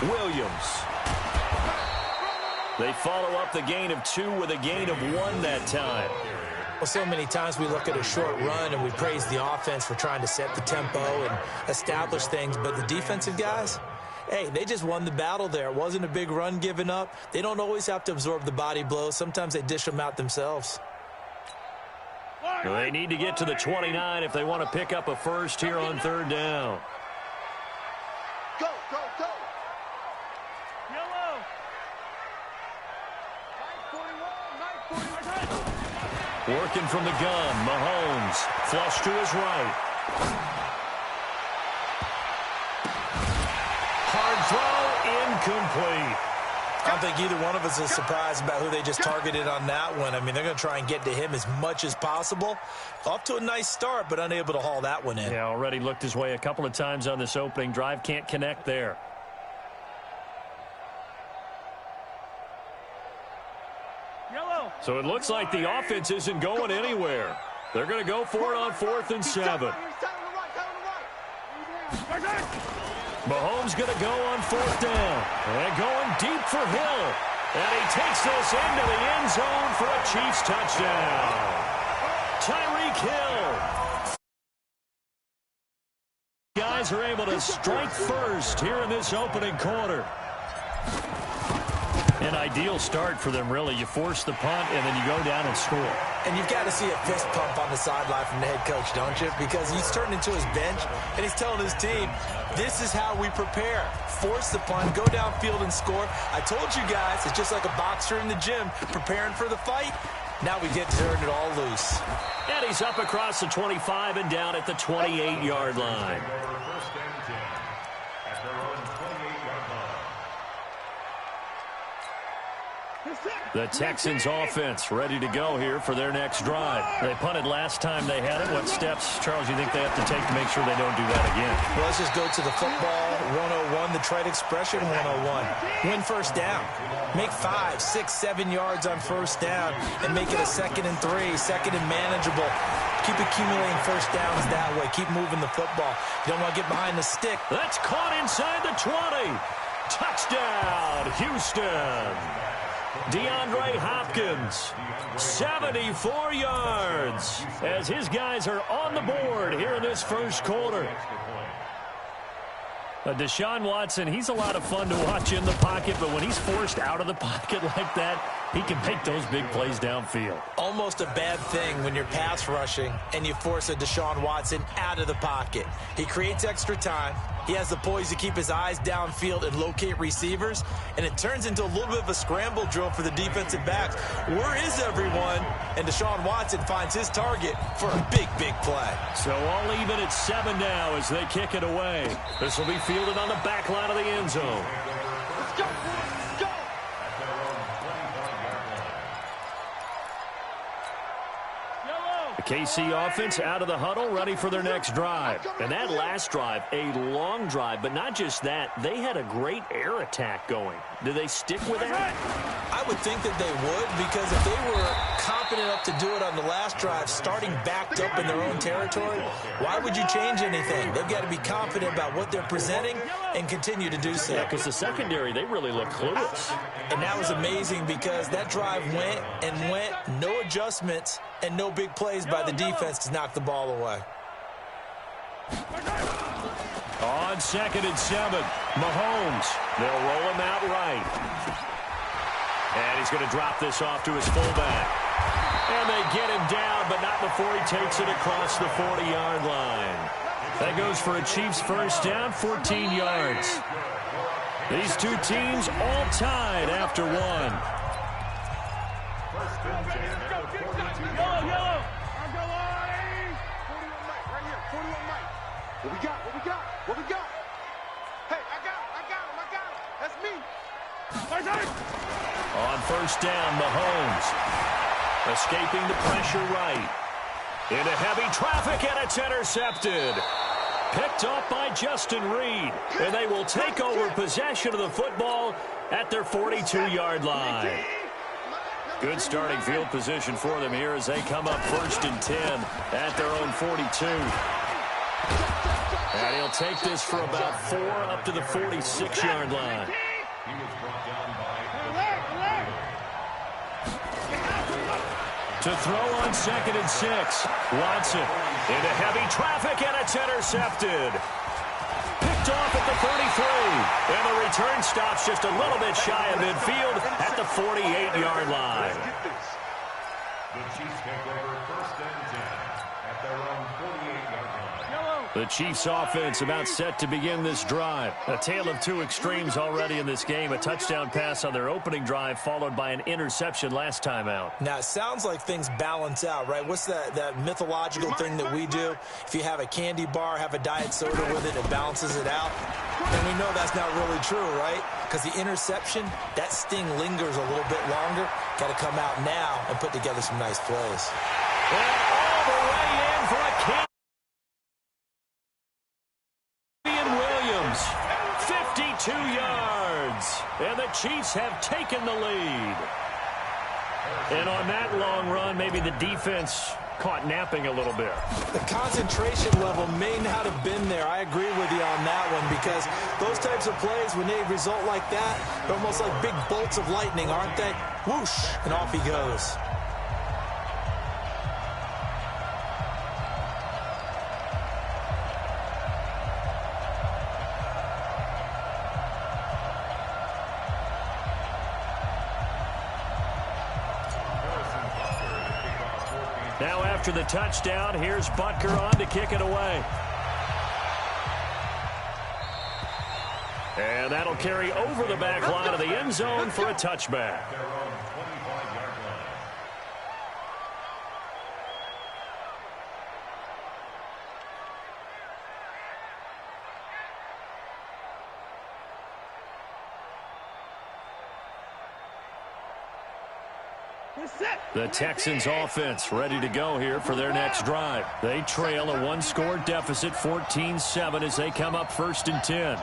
Williams. They follow up the gain of 2 with a gain of 1 that time. Well, so many times we look at a short run and we praise the offense for trying to set the tempo and establish things, but the defensive guys, hey, they just won the battle there. It wasn't a big run given up. They don't always have to absorb the body blows. Sometimes they dish them out themselves. Well, they need to get to the 29 if they want to pick up a first here on 3rd down. Go, go, go. Yellow. 941. Working from the gun, Mahomes. Flush to his right. Hard throw, incomplete. I don't think either one of us is surprised about who they just targeted on that one. I mean, they're going to try and get to him as much as possible. Off to a nice start, but unable to haul that one in. Yeah, already looked his way a couple of times on this opening drive. Can't connect there. Yellow. So it looks like the offense isn't going anywhere. They're going to go for it on 4th and 7. Mahomes going to go on 4th down. And going deep for Hill. And he takes this into the end zone for a Chiefs touchdown. Tyreek Hill. Guys are able to strike first here in this opening quarter. An ideal start for them, really. You force the punt, and then you go down and score. And you've got to see a fist pump on the sideline from the head coach, don't you? Because he's turned into his bench, and he's telling his team, this is how we prepare. Force the punt, go downfield and score. I told you guys, it's just like a boxer in the gym preparing for the fight. Now we get to turn it all loose. And he's up across the 25 and down at the 28-yard line. The Texans offense ready to go here for their next drive. They punted last time they had it. What steps, Charles, you think they have to take to make sure they don't do that again? Well, let's just go to the football 101, the trade expression 101. Win first down. Make 5, 6, 7 yards on first down and make it a 2nd and 3, 2nd and manageable. Keep accumulating first downs that way. Keep moving the football. You don't want to get behind the stick. That's caught inside the 20. Touchdown, Houston. DeAndre Hopkins, 74 yards, as his guys are on the board here in this first quarter. Deshaun Watson, he's a lot of fun to watch in the pocket, but when he's forced out of the pocket like that, he can make those big plays downfield. Almost a bad thing when you're pass rushing and you force a Deshaun Watson out of the pocket. He creates extra time. He has the poise to keep his eyes downfield and locate receivers, and it turns into a little bit of a scramble drill for the defensive backs. Where is everyone? And Deshaun Watson finds his target for a big, big play. So all even at 7 now as they kick it away. This will be fielded on the back line of the end zone. Let's go. Let's go. The KC offense out of the huddle, ready for their next drive. And that last drive, a long drive, but not just that. They had a great air attack going. Do they stick with that? I would think that they would, because if they were confident enough to do it on the last drive, starting backed up in their own territory, why would you change anything? They've got to be confident about what they're presenting and continue to do so. Yeah, because the secondary, they really look clueless. And that was amazing because that drive went and went, no adjustments and no big plays by the defense to knock the ball away. On 2nd and 7, Mahomes. They'll roll him out right. And he's going to drop this off to his fullback. And they get him down, but not before he takes it across the 40-yard line. That goes for a Chiefs first down, 14 yards. These two teams all tied after one. Yellow. Right here, 41 Mike. What we got? What we got? What we got? Hey, I got him. That's me. On first down, Mahomes. Escaping the pressure right. Into heavy traffic, and it's intercepted. Picked up by Justin Reed. And they will take over possession of the football at their 42-yard line. Good starting field position for them here as they come up 1st and 10 at their own 42. And he'll take this for about 4 up to the 46-yard line. He was brought down by to throw on 2nd and 6. Watson into heavy traffic, and it's intercepted. Picked off at the 33. And the return stops just a little bit shy of midfield at the 48-yard line. the Chiefs take over 1st and 10 at their own 48-yard line. The Chiefs offense about set to begin this drive. A tale of two extremes already in this game. A touchdown pass on their opening drive followed by an interception last time out. Now, it sounds like things balance out, right? What's that mythological thing that we do? If you have a candy bar, have a diet soda with it, it balances it out. And we know that's not really true, right? Because the interception, that sting lingers a little bit longer. Got to come out now and put together some nice plays. And all the way in for a kick. 52 yards, and the Chiefs have taken the lead. And on that long run, maybe the defense caught napping a little bit. The concentration level may not have been there. I agree with you on that one, because those types of plays, when they result like that, they're almost like big bolts of lightning, aren't they? Whoosh, and off he goes. Now after the touchdown, here's Butker on to kick it away. And that'll carry over the back line of the end zone for a touchback. The Texans offense ready to go here for their next drive. They trail a one-score deficit, 14-7, as they come up 1st and 10.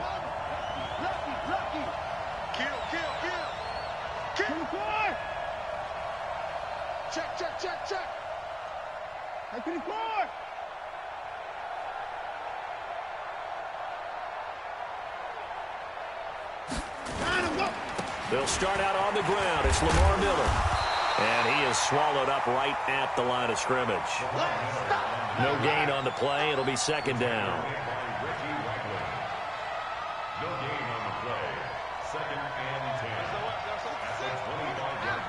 Check. They'll start out on the ground. It's Lamar Miller. And he is swallowed up right at the line of scrimmage. No gain on the play. It'll be 2nd down. No gain on the play. 2nd and 10. At the 25-yard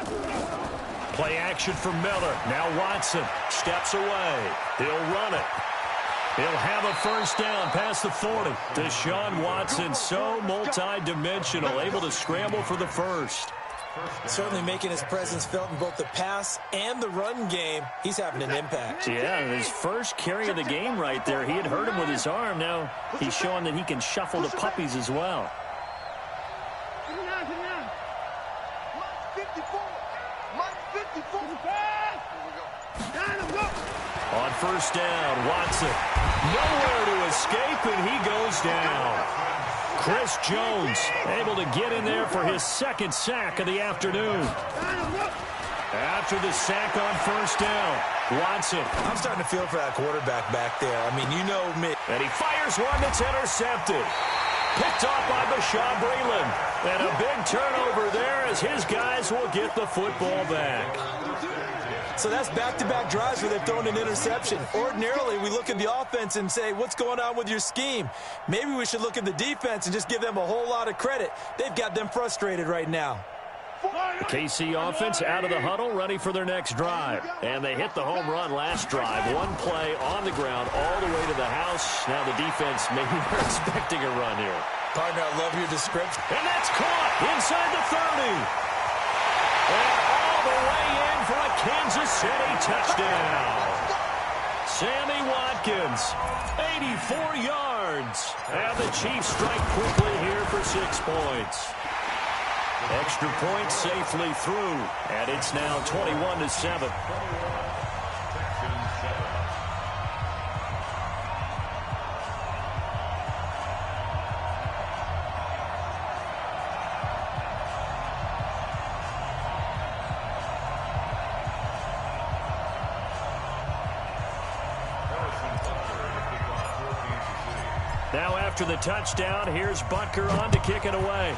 line. Play action for Miller. Now Watson steps away. He'll run it. He'll have a 1st down past the 40. Deshaun Watson, so multi-dimensional, able to scramble for the 1st. Certainly making his presence felt in both the pass and the run game. He's having an impact. Yeah, his first carry of the game right there. He had hurt him with his arm. Now he's showing that he can shuffle the puppies as well. On 1st down, Watson nowhere to escape, and he goes down. Chris Jones able to get in there for his 2nd sack of the afternoon. After the sack on 1st down, Watson. I'm starting to feel for that quarterback back there. I mean, you know me. And he fires one that's intercepted. Picked off by Bashaud Breeland. And a big turnover there as his guys will get the football back. So that's back-to-back drives where they've thrown an interception. Ordinarily, we look at the offense and say, what's going on with your scheme? Maybe we should look at the defense and just give them a whole lot of credit. They've got them frustrated right now. The KC offense out of the huddle, ready for their next drive. And they hit the home run last drive. One play on the ground all the way to the house. Now the defense maybe they're expecting a run here. Partner, I love your description. And that's caught inside the 30. And all the way in for a Kansas City touchdown. Sammy Watkins, 84 yards. And the Chiefs strike quickly here for 6 points. Extra point safely through, and it's now 21-7. Now after the touchdown, here's Butker on to kick it away.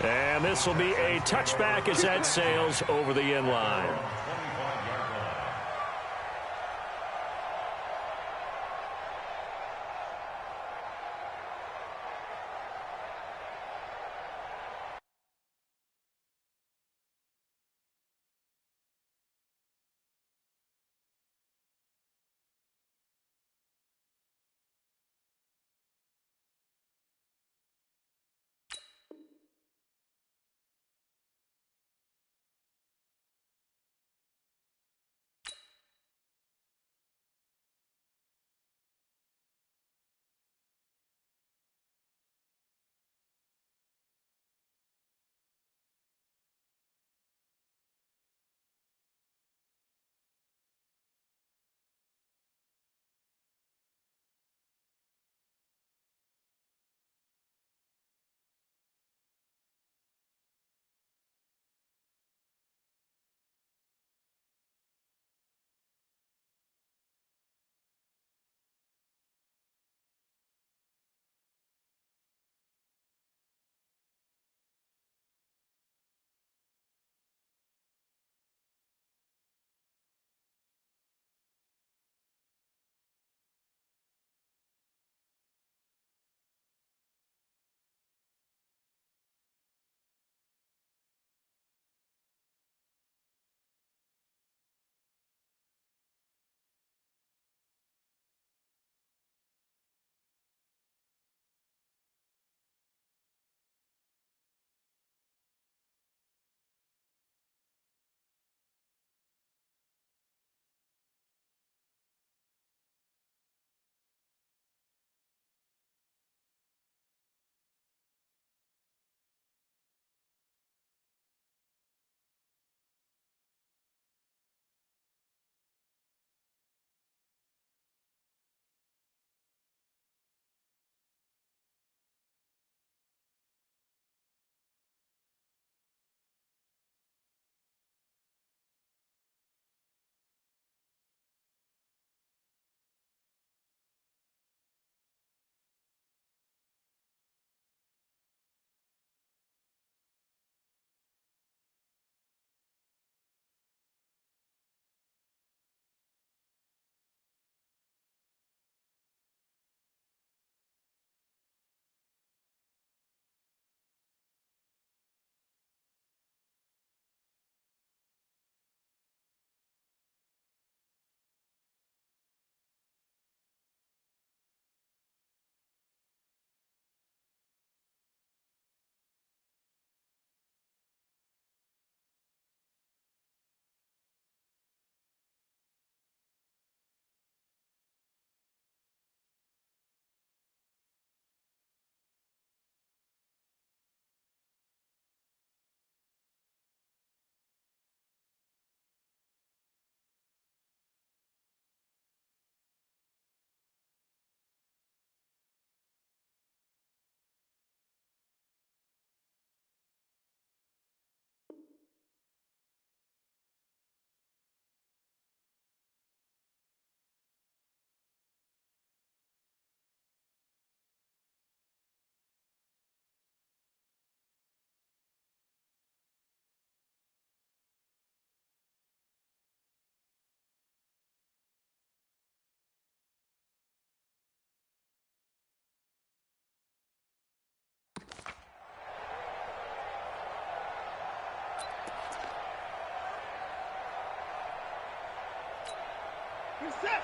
And this will be a touchback as that sails over the end line.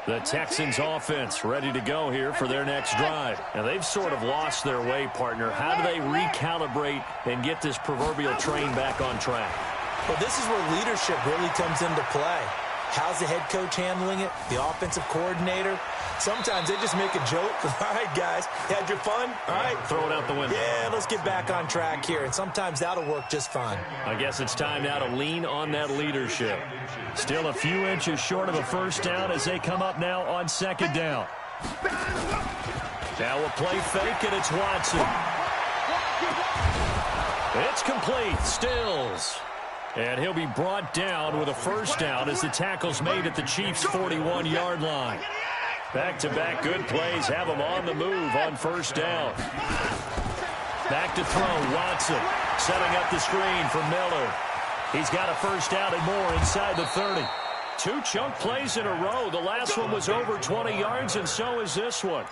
The Texans offense ready to go here for their next drive. And they've sort of lost their way, partner. How do they recalibrate and get this proverbial train back on track? Well, this is where leadership really comes into play. How's the head coach handling it? The offensive coordinator? Sometimes they just make a joke. All right, guys, had your fun? All right. Throw it out the window. Yeah, let's get back on track here. And sometimes that'll work just fine. I guess it's time now to lean on that leadership. Still a few inches short of a first down as they come up now on second down. Now a play fake, and it's Watson. It's complete. Stills. And he'll be brought down with a first down as the tackle's made at the Chiefs' 41-yard line. Back-to-back good plays have him on the move on first down. Back to throw, Watson setting up the screen for Miller. He's got a first down and more inside the 30. 2 chunk plays in a row. The last one was over 20 yards, and so is this one.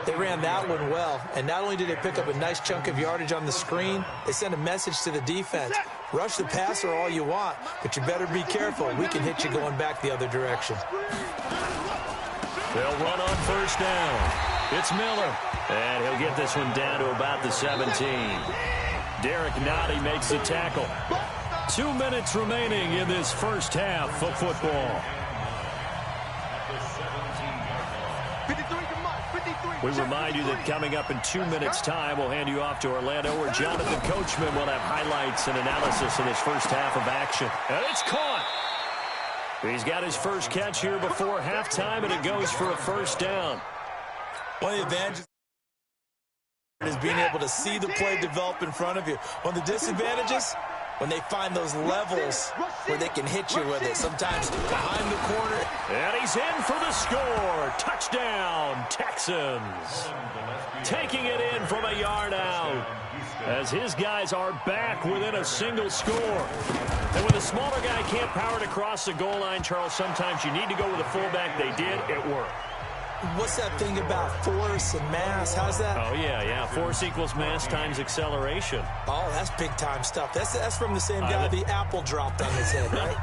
They ran that one well, and not only did they pick up a nice chunk of yardage on the screen, they sent a message to the defense. Rush the passer all you want, but you better be careful. We can hit you going back the other direction. They'll run on first down. It's Miller, and he'll get this one down to about the 17. Derek Nottie makes the tackle. 2 minutes remaining in this first half of football. We remind you that coming up in 2 minutes' time, we'll hand you off to Orlando, where Jonathan Coachman will have highlights and analysis of this first half of action. And it's caught. He's got his first catch here before halftime, and it goes for a first down. One of the advantages is being able to see the play develop in front of you. One of the disadvantages, when they find those levels where they can hit you with it, sometimes behind the corner. And he's in for the score. Touchdown, Texans. Taking it in from a yard out, as his guys are back within a single score. And when the smaller guy can't power it across the goal line, Charles, sometimes you need to go with a fullback. They did. It worked. What's that thing about force and mass? How's that? Oh, yeah. Force equals mass times acceleration. Oh, that's big-time stuff. That's from the same guy the apple dropped on his head, right?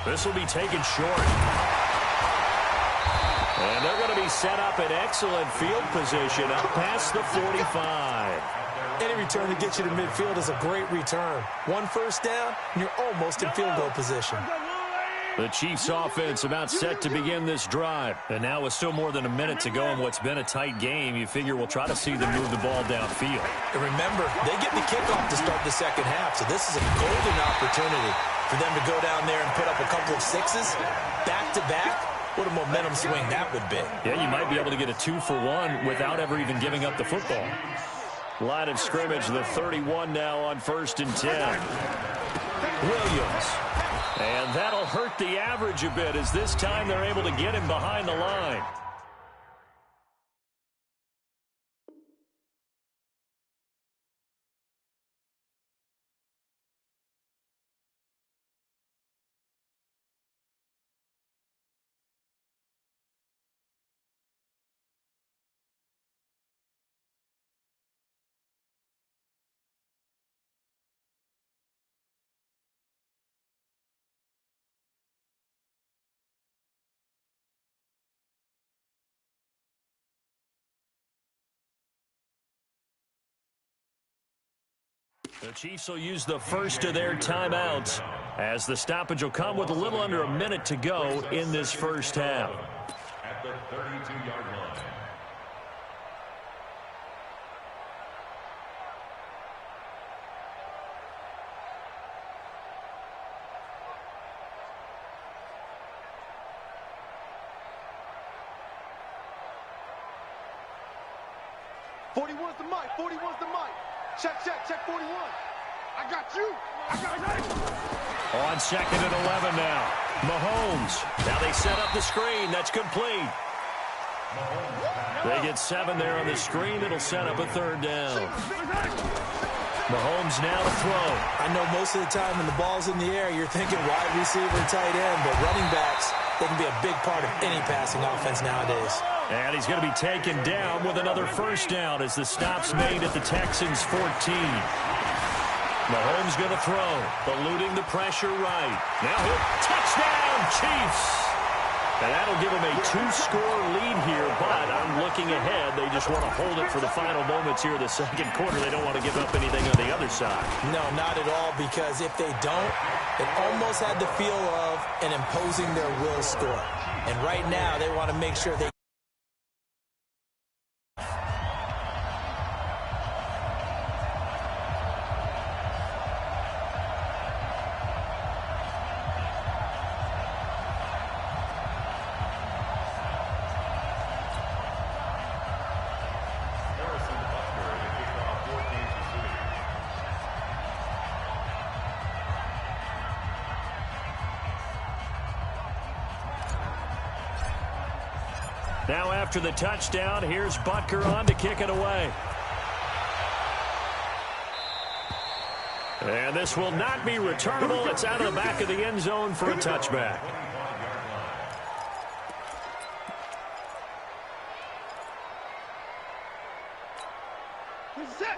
This will be taken short. And they're going to be set up in excellent field position up past the 45. Any return that gets you to midfield is a great return. 1 first down, and you're almost in field goal position. The Chiefs offense about set to begin this drive. And now with still more than a minute to go in what's been a tight game, you figure we'll try to see them move the ball downfield. And remember, they get the kickoff to start the second half, so this is a golden opportunity for them to go down there and put up a couple of sixes back-to-back. What a momentum swing that would be. Yeah, you might be able to get a 2-for-1 without ever even giving up the football. Line of scrimmage, the 31 now on 1st and 10. Williams. And that'll hurt the average a bit, as this time they're able to get him behind the line. The Chiefs will use the first of their timeouts, as the stoppage will come with a little under a minute to go in this first half. At the 32-yard line. Check 41. I got you. On 2nd and 11 now. Mahomes. Now they set up the screen. That's complete. They get 7 there on the screen. It'll set up a 3rd down. Mahomes now to throw. I know most of the time when the ball's in the air, you're thinking wide receiver, tight end, but running backs, they can be a big part of any passing offense nowadays. And he's going to be taken down with another first down as the stop's made at the Texans' 14. Mahomes going to throw, eluding the pressure right. Now he'll touchdown, Chiefs. And that'll give them a 2-score lead here, but I'm looking ahead. They just want to hold it for the final moments here in the second quarter. They don't want to give up anything on the other side. No, not at all, because if they don't, it almost had the feel of an imposing their will score. And right now, they want to make sure they Now after the touchdown, here's Butker on to kick it away. And this will not be returnable. It's out of the back of the end zone for a touchback.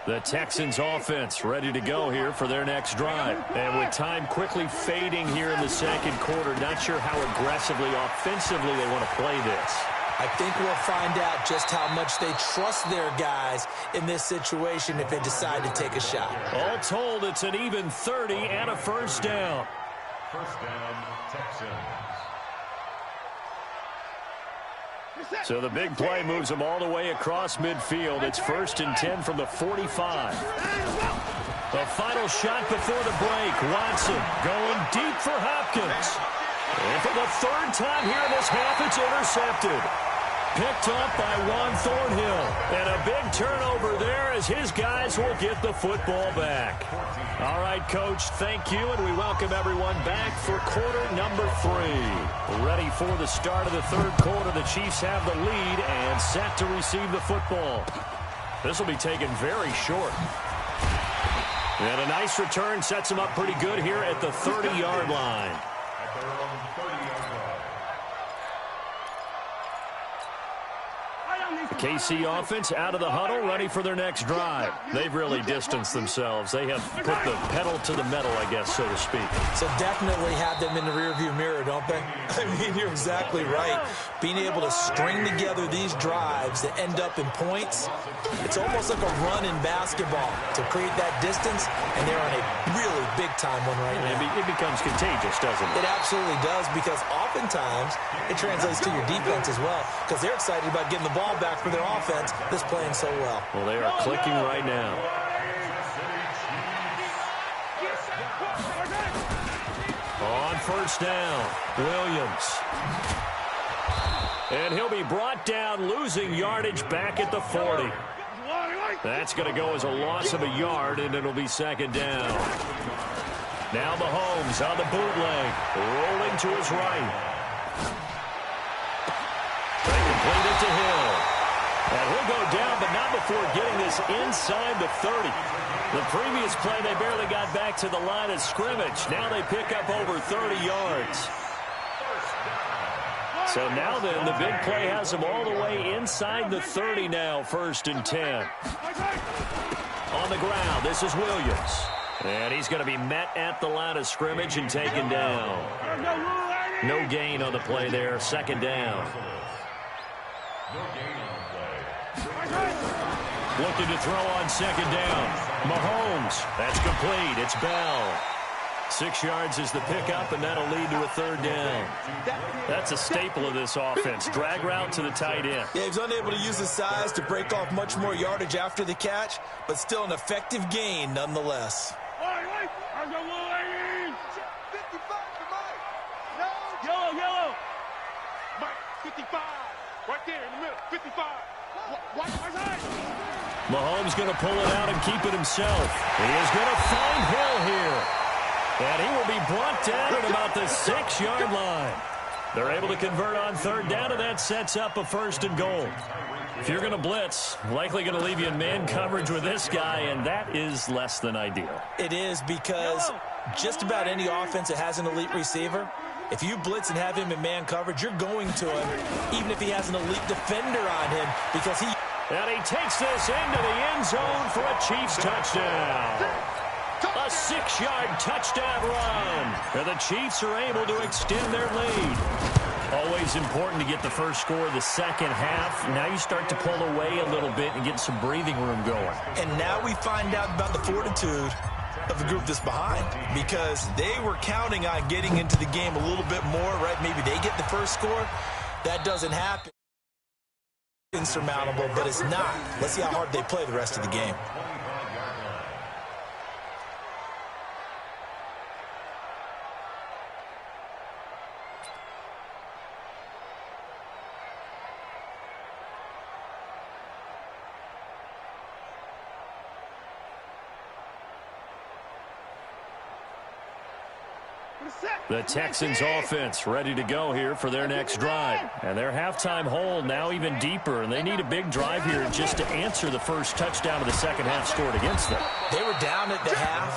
The Texans offense ready to go here for their next drive. And with time quickly fading here in the second quarter, not sure how aggressively, offensively they want to play this. I think we'll find out just how much they trust their guys in this situation if they decide to take a shot. All told, it's an even 30 and a first down. First down, Texans. So the big play moves them all the way across midfield. It's 1st and 10 from the 45. The final shot before the break. Watson going deep for Hopkins. And for the third time here in this half, it's intercepted. Picked up by Juan Thornhill. And a big turnover there as his guys will get the football back. All right, Coach, thank you, and we welcome everyone back for quarter number 3. Ready for the start of the third quarter. The Chiefs have the lead and set to receive the football. This will be taken very short. And a nice return sets them up pretty good here at the 30-yard line. The KC offense out of the huddle, ready for their next drive. They've really distanced themselves. They have put the pedal to the metal, I guess, so to speak. So definitely have them in the rearview mirror, don't they? I mean, you're exactly right. Being able to string together these drives that end up in points, it's almost like a run in basketball to create that distance, and they're on a really big-time one right now. It becomes contagious, doesn't it? It absolutely does, because oftentimes it translates to your defense as well, because they're excited about getting the ball back for their offense that's playing so well. Well, they are clicking right now. On first down, Williams. And he'll be brought down, losing yardage back at the 40. That's going to go as a loss of a yard, and it'll be second down. Now Mahomes on the bootleg, rolling to his right. They complete it to Hill. And he'll go down, but not before getting this inside the 30. The previous play, they barely got back to the line of scrimmage. Now they pick up over 30 yards. So now then, the big play has them all the way inside the 30 now, 1st and 10. On the ground, this is Williams. And he's going to be met at the line of scrimmage and taken down. No gain on the play there, second down. Looking to throw on second down. Mahomes, that's complete. It's Bell. 6 yards is the pickup, and that'll lead to a third down. That's a staple of this offense. Drag route to the tight end. Yeah, he's unable to use his size to break off much more yardage after the catch, but still an effective gain nonetheless. Yellow. Mike, 55. Right there in the middle. 55. Mahomes going to pull it out and keep it himself. He is going to find Hill here. And he will be brought down at about the 6-yard line. They're able to convert on third down, and that sets up a 1st and goal. If you're going to blitz, likely going to leave you in man coverage with this guy, and that is less than ideal. It is, because just about any offense that has an elite receiver, if you blitz and have him in man coverage, you're going to him, even if he has an elite defender on him, because he... And he takes this into the end zone for a Chiefs touchdown. A 6-yard touchdown run. And the Chiefs are able to extend their lead. Always important to get the first score of the second half. Now you start to pull away a little bit and get some breathing room going. And now we find out about the fortitude of the group that's behind, because they were counting on getting into the game a little bit more, right? Maybe they get the first score. That doesn't happen. Insurmountable, but it's not. Let's see how hard they play the rest of the game. The Texans offense ready to go here for their next drive. And their halftime hole now even deeper, and they need a big drive here just to answer the first touchdown of the second half scored against them. They were down at the half.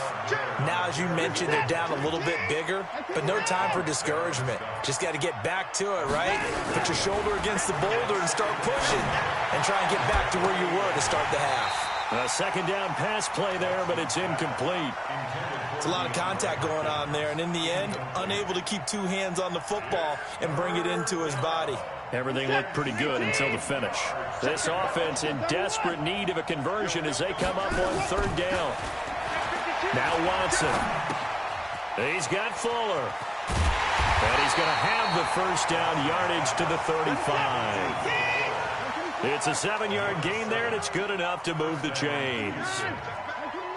Now, as you mentioned, they're down a little bit bigger, but no time for discouragement. Just got to get back to it, right? Put your shoulder against the boulder and start pushing and try and get back to where you were to start the half. A second down pass play there, but it's incomplete. It's a lot of contact going on there, and in the end, unable to keep two hands on the football and bring it into his body. Everything looked pretty good until the finish. This offense in desperate need of a conversion as they come up on third down. Now Watson. He's got Fuller. And he's going to have the first down yardage to the 35. It's a 7-yard gain there, and it's good enough to move the chains.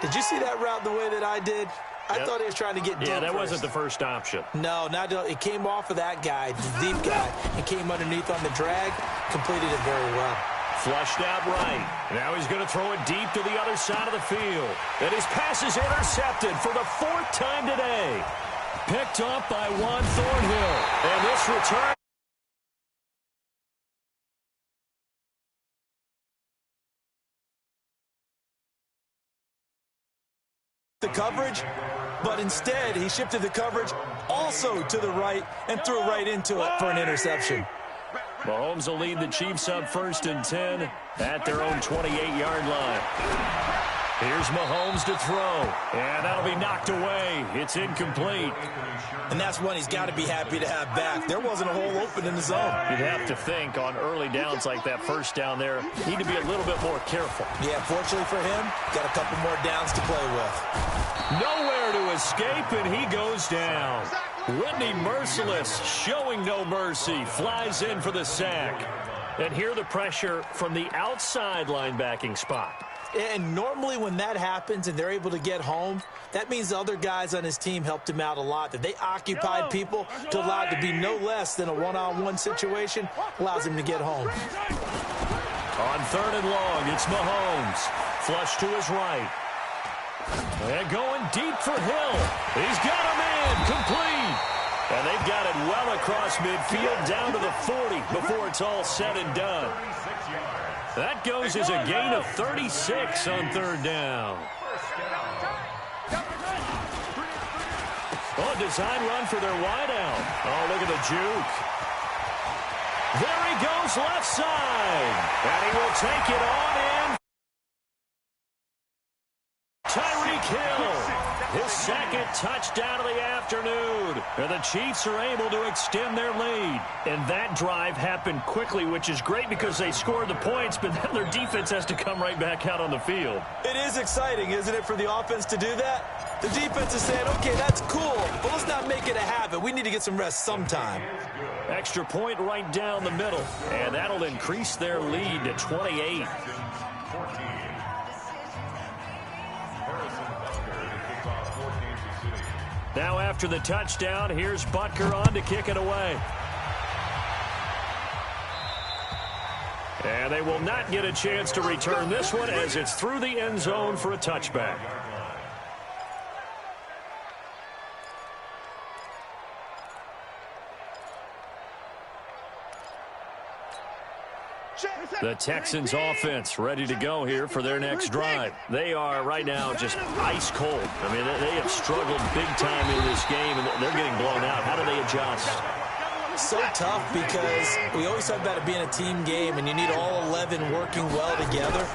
Did you see that route the way that I did? I thought he was trying to get deep. Yeah, that wasn't the first option. No, it came off of that guy, the deep guy, and came underneath on the drag, completed it very well. Flushed out right. Now he's going to throw it deep to the other side of the field. And his pass is intercepted for the 4th time today. Picked up by Juan Thornhill. And this return. The coverage, but instead he shifted the coverage also to the right and threw right into it for an interception. Mahomes will lead the Chiefs up 1st and 10 at their own 28-yard line. Here's Mahomes to throw, and that'll be knocked away. It's incomplete. And that's one he's got to be happy to have back. There wasn't a hole open in the zone. You'd have to think on early downs like that first down there, need to be a little bit more careful. Yeah, fortunately for him, got a couple more downs to play with. Nowhere to escape, and he goes down. Whitney Merciless, showing no mercy, flies in for the sack. And here the pressure from the outside linebacking spot. And normally when that happens and they're able to get home, that means the other guys on his team helped him out a lot. That they occupied people to allow it to be no less than a one-on-one situation, allows him to get home. On 3rd and long, it's Mahomes. Flush to his right. And going deep for Hill. He's got a man complete. And they've got it well across midfield down to the 40 before it's all said and done. That goes as a gain of 36 on 3rd down. Oh, design run for their wideout. Oh, look at the juke. There he goes left side. And he will take it on in. Tyreek Hill. His 2nd touchdown of the afternoon. And the Chiefs are able to extend their lead. And that drive happened quickly, which is great because they scored the points, but then their defense has to come right back out on the field. It is exciting, isn't it, for the offense to do that? The defense is saying, okay, that's cool, but let's not make it a habit. We need to get some rest sometime. Extra point right down the middle. And that'll increase their lead to 28. Now after the touchdown, here's Butker on to kick it away. And they will not get a chance to return this one as it's through the end zone for a touchback. The Texans offense ready to go here for their next drive. They are right now just ice cold. I mean, they have struggled big time in this game, and they're getting blown out. How do they adjust? So tough because we always talk about it being a team game, and you need all 11 working well together.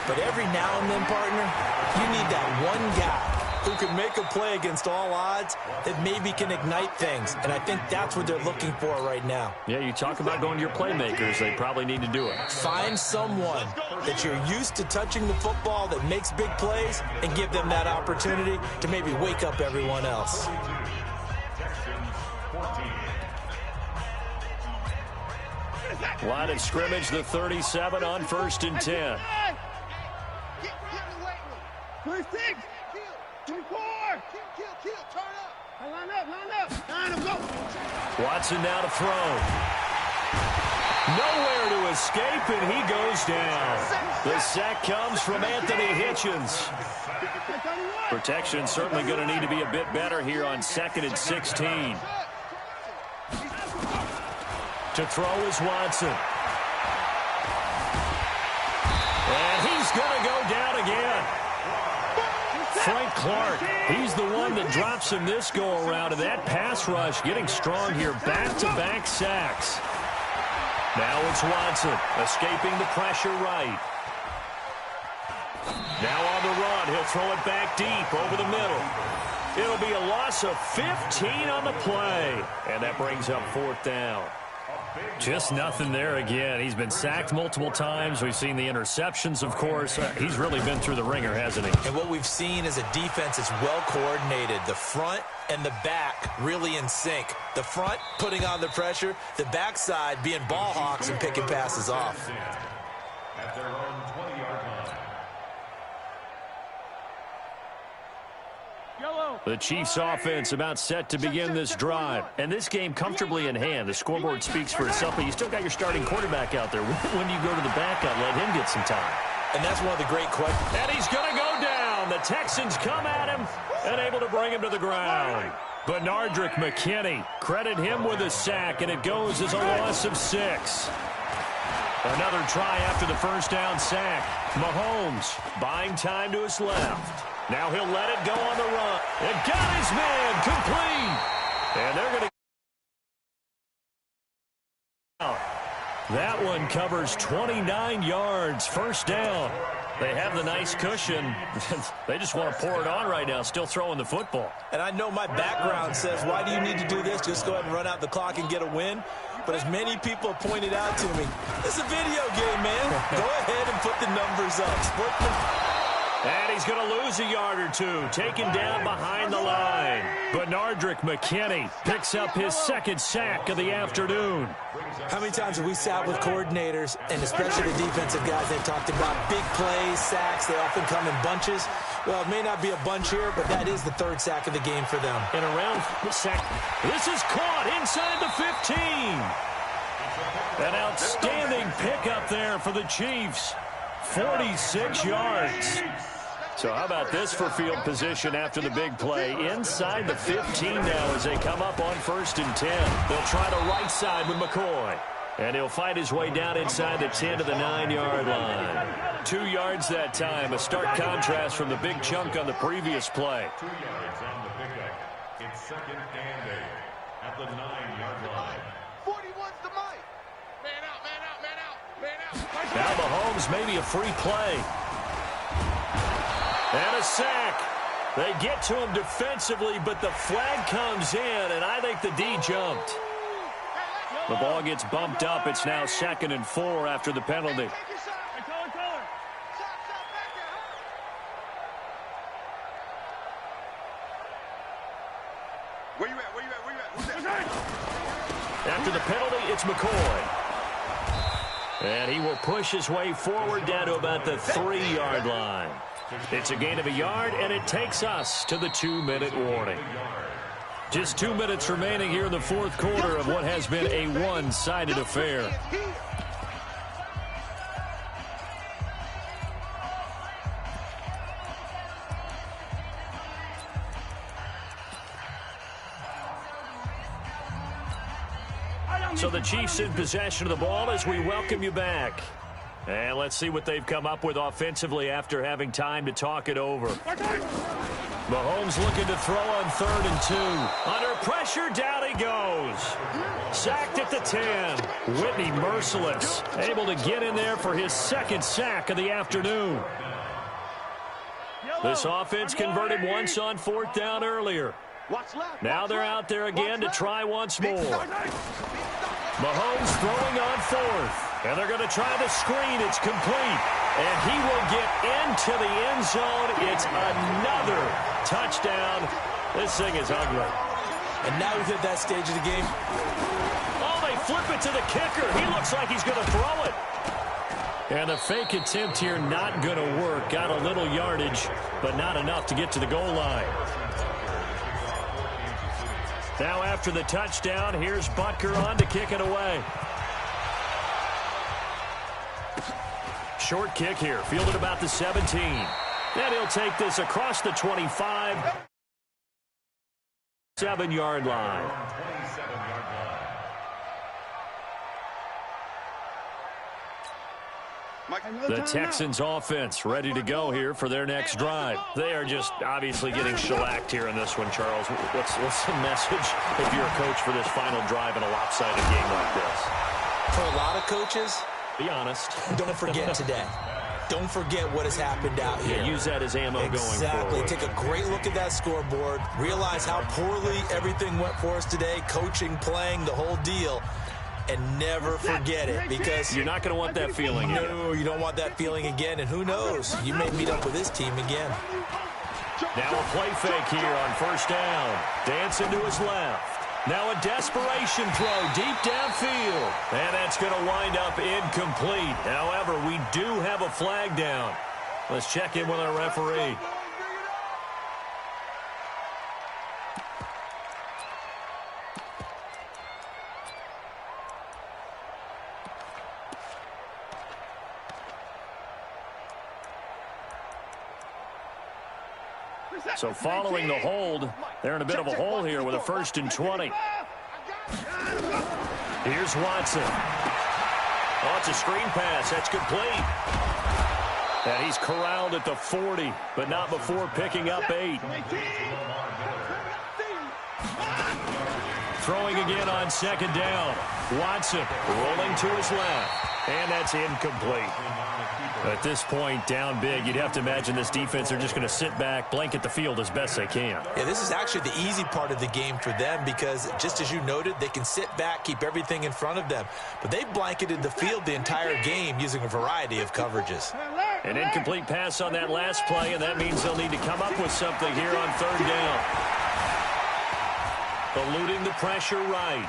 But every now and then, partner, you need that one guy who can make a play against all odds that maybe can ignite things. And I think that's what they're looking for right now. Yeah, you talk about going to your playmakers. They probably need to do it. Find someone that you're used to touching the football that makes big plays and give them that opportunity to maybe wake up everyone else. Line of scrimmage, the 37 on 1st and 10. 26, 24, kill, turn up. Line up, go. Watson now to throw. Nowhere to escape, and he goes down. The sack comes from Anthony Hitchens. Protection certainly going to need to be a bit better here on 2nd and 16. To throw is Watson. And he's going to go down again. Frank Clark, he's the one that drops him this go-around, and that pass rush getting strong here. Back-to-back sacks. Now it's Watson, escaping the pressure right. Now on the run, he'll throw it back deep over the middle. It'll be a loss of 15 on the play, and that brings up 4th down. Just nothing there again. He's been sacked multiple times. We've seen the interceptions, of course. He's really been through the ringer, hasn't he? And what we've seen is a defense that's well coordinated. The front and the back really in sync. The front putting on the pressure, the backside being ball hawks and picking passes off. At their own 20-yard line. The Chiefs offense about set to begin this drive. And this game comfortably in hand. The scoreboard speaks for itself, but you still got your starting quarterback out there. When do you go to the backup, let him get some time? And that's one of the great questions. And he's going to go down. The Texans come at him and able to bring him to the ground. Benardrick McKinney, credit him with a sack, and it goes as a loss of 6. Another try after the first down sack. Mahomes buying time to his left. Now he'll let it go on the run. And got his man complete. And they're going to... That one covers 29 yards. First down. They have the nice cushion. They just want to pour it on right now, still throwing the football. And I know my background says, why do you need to do this? Just go ahead and run out the clock and get a win. But as many people pointed out to me, it's a video game, man. Go ahead and put the numbers up. And he's going to lose a yard or two, taken down behind the line. Benardrick McKinney picks up his 2nd sack of the afternoon. How many times have we sat with coordinators, and especially the defensive guys, they've talked about big plays, sacks. They often come in bunches. Well, it may not be a bunch here, but that is the 3rd sack of the game for them. And around the sack, this is caught inside the 15. An outstanding pickup there for the Chiefs. 46 yards. So how about this for field position after the big play? Inside the 15 now as they come up on 1st and 10. They'll try the right side with McCoy. And he'll fight his way down inside the 10 to the 9-yard line. 2 yards that time. A stark contrast from the big chunk on the previous play. 2 yards on the pickup. It's 2nd and 8 at the 9-yard line. 41's the mic. Man out, man out, man out, man out. Now Mahomes maybe a free play. And a sack. They get to him defensively, but the flag comes in, and I think the D jumped. The ball gets bumped up. It's now 2nd and 4 after the penalty. Where you at? Where you at? Where you at? Who's that? After the penalty, it's McCoy. And he will push his way forward down to about the 3-yard line. It's a gain of a yard, and it takes us to the 2-minute warning. Just 2 minutes remaining here in the 4th quarter of what has been a one-sided affair. So the Chiefs in possession of the ball as we welcome you back. And let's see what they've come up with offensively after having time to talk it over. Mahomes looking to throw on 3rd and 2. Under pressure, down he goes. Sacked at the 10. Whitney merciless. Able to get in there for his 2nd sack of the afternoon. This offense converted once on 4th down earlier. Now they're out there again to try once more. Mahomes throwing on 4th. And they're going to try the screen. It's complete. And he will get into the end zone. It's another touchdown. This thing is ugly. And now we've hit that stage of the game. Oh, they flip it to the kicker. He looks like he's going to throw it. And the fake attempt here not going to work. Got a little yardage, but not enough to get to the goal line. Now after the touchdown, here's Butker on to kick it away. short kick here, fielded about the 17. And he'll take this across the 25. 7-yard line. The Texans offense ready to go here for their next drive. They are just obviously getting shellacked here in this one, Charles. What's the message if you're a coach for this final drive in a lopsided game like this? For a lot of coaches, be honest. Don't forget today. Don't forget what has happened out here. Yeah, use that as ammo going forward. Exactly. Take a great look at that scoreboard. Realize how poorly everything went for us today. Coaching, playing, the whole deal. And never forget it, because you're not going to want that feeling again. No, you don't want that feeling again. And who knows? You may meet up with this team again. Now a play fake here on first down. Dancing to his left. Now a desperation throw deep downfield. And that's going to wind up incomplete. However, we do have a flag down. Let's check in with our referee. So following the hold, they're in a bit of a hole here with a 1st and 20. Here's Watson. Oh, it's a screen pass. That's complete. And he's corralled at the 40, but not before picking up 8. Throwing again on 2nd down. Watson rolling to his left. And that's incomplete. At this point, down big, you'd have to imagine this defense are just going to sit back, blanket the field as best they can. Yeah, this is actually the easy part of the game for them because, just as you noted, they can sit back, keep everything in front of them. But they blanketed the field the entire game using a variety of coverages. An incomplete pass on that last play, and that means they'll need to come up with something here on 3rd down. Eluding the pressure right.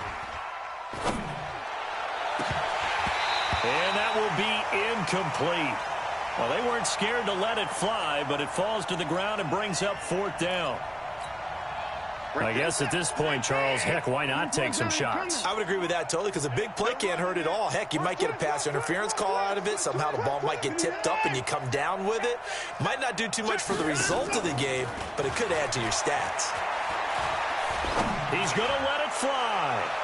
And that will be incomplete. Well, they weren't scared to let it fly, but it falls to the ground and brings up 4th down. I guess at this point, Charles, heck, why not take some shots? I would agree with that totally, because a big play can't hurt at all. Heck, you might get a pass interference call out of it. Somehow the ball might get tipped up and you come down with it. Might not do too much for the result of the game, but it could add to your stats. He's going to let it fly.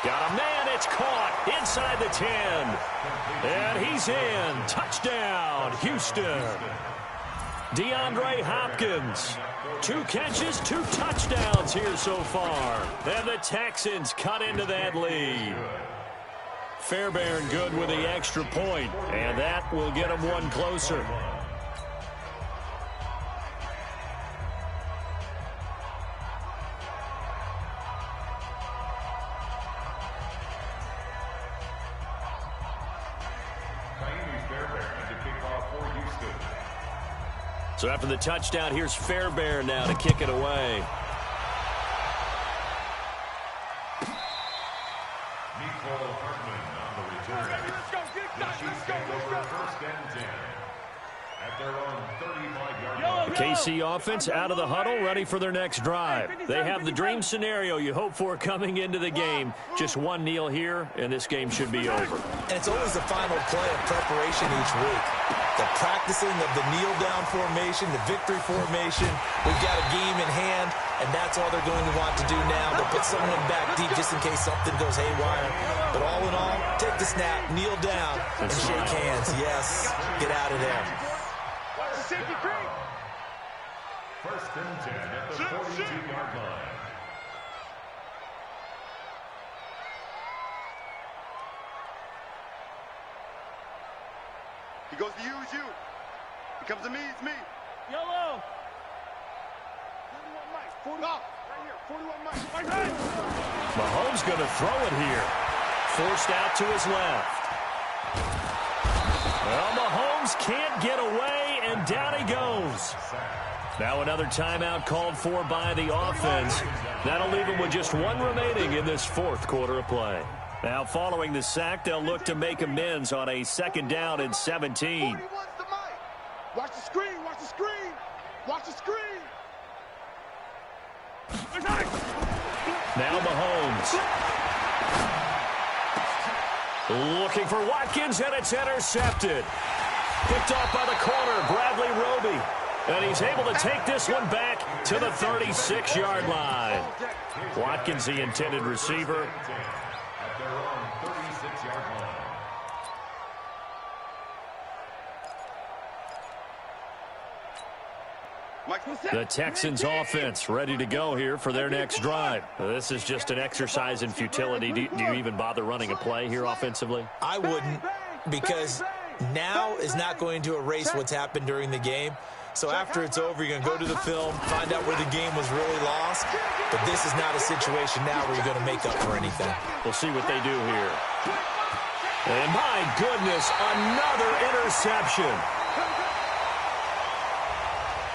Got a man, it's caught inside the 10. And he's in. Touchdown, Houston. DeAndre Hopkins. 2 catches, 2 touchdowns here so far. And the Texans cut into that lead. Fairbairn good with the extra point, and that will get them one closer. So after the touchdown, here's Fairbairn now to kick it away. The KC offense out of the huddle, ready for their next drive. They have the dream scenario you hope for coming into the game. Just one kneel here, and this game should be over. And it's always the final play of preparation each week. The practicing of the kneel-down formation, the victory formation. We've got a game in hand, and that's all they're going to want to do now. They'll put someone back deep just in case something goes haywire. But all in all, take the snap, kneel down, and shake hands. Yes, get out of there. 1st and 10 at the 42-yard line. He goes to you, it's you. He comes to me, it's me. Yellow. 41 Mike. 40 right here. 41 Mike. Right here. Mahomes going to throw it here. Forced out to his left. Well, Mahomes can't get away, and down he goes. Now another timeout called for by the offense. That'll leave him with just 1 remaining in this 4th quarter of play. Now following the sack, they'll look to make amends on a 2nd down and 17. Watch the screen, watch the screen, watch the screen. Now Mahomes. Looking for Watkins, and it's intercepted. Picked off by the corner, Bradley Roby. And he's able to take this one back to the 36-yard line. Watkins, the intended receiver. At their own 36-yard line. The Texans offense ready to go here for their next drive. This is just an exercise in futility. Do you even bother running a play here offensively? I wouldn't, because now is not going to erase what's happened during the game. So after it's over, you're going to go to the film, find out where the game was really lost. But this is not a situation now where you're going to make up for anything. We'll see what they do here. And my goodness, another interception.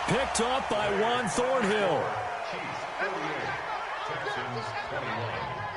Picked up by Juan Thornhill. Chiefs 48, Texans 21.